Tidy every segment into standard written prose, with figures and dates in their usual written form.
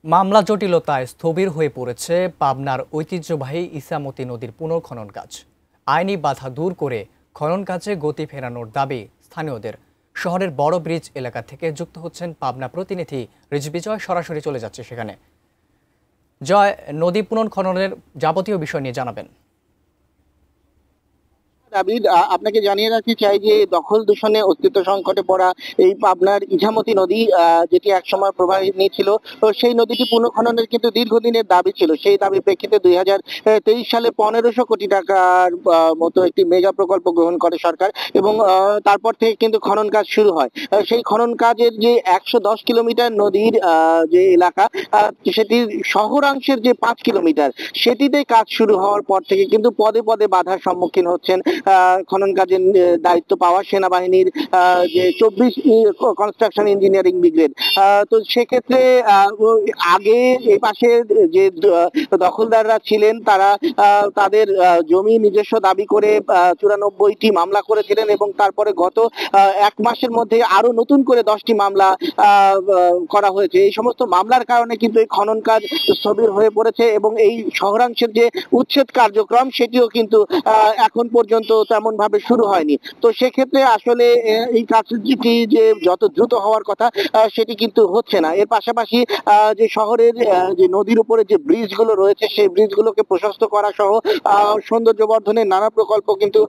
মামলা জটিলতায় স্থবির হয়ে পড়েছে পাবনার ঐতিহ্যবাহী ইছামতি নদীর পুনর্খনন কাজ। আইনি বাধা দূর করে খনন কাজে গতি ফেরানোর দাবি স্থানীয়দের। শহরের বড় ব্রিজ এলাকা থেকে যুক্ত হচ্ছেন পাবনা প্রতিনিধি রিজবিজয়, সরাসরি চলে যাচ্ছে সেখানে। জয়, নদী পুনর্খননের যাবতীয় বিষয় নিয়ে জানাবেন। আবিদ, আপনাকে জানিয়ে রাখতে চাই যে দখল দূষণে অস্তিত্ব সংকটে পড়া এই পাবনার ইছামতি নদী, যেটি একসময় প্রবাহিনী ছিল, তো সেই নদীটি পুনঃখননের কিন্তু দীর্ঘদিনের দাবি ছিল। সেই দাবির প্রেক্ষিতে 2023 সালে 1500 কোটি টাকার মতো একটি মেগা প্রকল্প গ্রহণ করে সরকার, এবং তারপর থেকে কিন্তু খনন কাজ শুরু হয়। সেই খনন কাজের যে 110 কিলোমিটার নদীর যে এলাকা, সেটির শহরাংশের যে 5 কিলোমিটার, সেটিতে কাজ শুরু হওয়ার পর থেকে কিন্তু পদে পদে বাধার সম্মুখীন হচ্ছেন খনন কাজের দায়িত্ব পাওয়া সেনাবাহিনীর যে 24 কনস্ট্রাকশন ইঞ্জিনিয়ারিং ব্রিগেড। তো সেক্ষেত্রে আগে এই পাশে যে দখলদাররা ছিলেন, তারা তাদের জমি নিজস্ব দাবি করে 94টি মামলা করেছিলেন, এবং তারপরে গত 1 মাসের মধ্যে আরো নতুন করে 10টি মামলা করা হয়েছে। এই সমস্ত মামলার কারণে কিন্তু এই খনন কাজ স্থবির হয়ে পড়েছে, এবং এই শহরাংশের যে উচ্ছেদ কার্যক্রম, সেটিও কিন্তু এখন পর্যন্ত তেমন ভাবে শুরু হয়নি। তো সেক্ষেত্রে আসলে এই কাজটি যে যত দ্রুত হওয়ার কথা, সেটি কিন্তু হচ্ছে না। এর পাশাপাশি যে শহরের যে নদীর উপরে যে ব্রিজ গুলো রয়েছে, সেই ব্রিজ গুলোকে প্রশস্ত করা সহ সৌন্দর্য বর্ধনের নানা প্রকল্প কিন্তু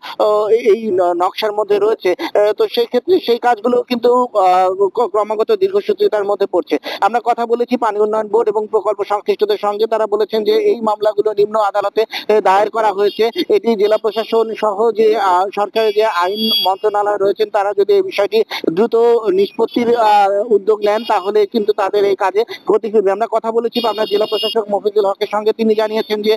এই নকশার মধ্যে রয়েছে। তো সেই ক্ষেত্রে সেই কাজগুলো কিন্তু ক্রমাগত দীর্ঘসূত্রিতার মধ্যে পড়ছে। আমরা কথা বলেছি পানি উন্নয়ন বোর্ড এবং প্রকল্প সংশ্লিষ্টদের সঙ্গে। তারা বলেছেন যে এই মামলাগুলো নিম্ন আদালতে দায়ের করা হয়েছে। এটি জেলা প্রশাসন সহ যে সরকারের যে আইন মন্ত্রণালয় রয়েছেন, তারা যদি এই বিষয়টি দ্রুত নিষ্পত্তির উদ্যোগ নেন, তাহলে কিন্তু তাদের এই কাজে গতি ফিরবে। আমরা কথা বলেছি পাবনা জেলা প্রশাসক মফিজুল হকের সঙ্গে। তিনি জানিয়েছেন যে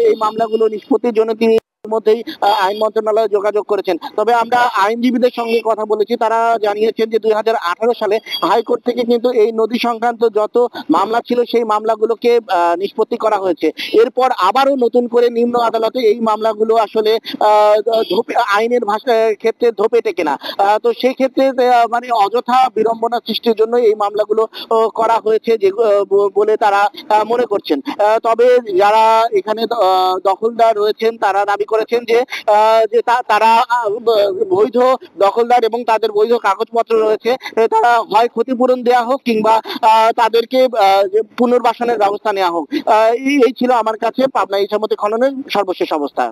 এই মামলাগুলো নিষ্পত্তির জন্য তিনি মধ্যেই আইন মন্ত্রণালয়ে যোগাযোগ করেছেন। তবে আমরা আইনজীবীদের সঙ্গে কথা বলেছি, তারা জানিয়েছেন যে 2018 সালে হাইকোর্ট থেকে কিন্তু এই নদী সংক্রান্ত যত মামলা ছিল, সেই মামলাগুলোকে নিষ্পত্তি করা হয়েছে। এরপর আবারও নতুন করে নিম্ন আদালতে এই মামলাগুলো আসলে আইনের ভাষার ক্ষেত্রে ধোপে টেকে না। তো সেই ক্ষেত্রে মানে অযথা বিড়ম্বনা সৃষ্টির জন্য এই মামলাগুলো করা হয়েছে যে বলে তারা মনে করছেন। তবে যারা এখানে দখলদার রয়েছেন, তারা দাবি করেছেন যে তারা বৈধ দখলদার এবং তাদের বৈধ কাগজপত্র রয়েছে, তারা হয় ক্ষতিপূরণ দেওয়া হোক কিংবা তাদেরকে পুনর্বাসনের ব্যবস্থা নেওয়া হোক। এই ছিল আমার কাছে পাবনা ইছামতি খননের সর্বশেষ অবস্থা।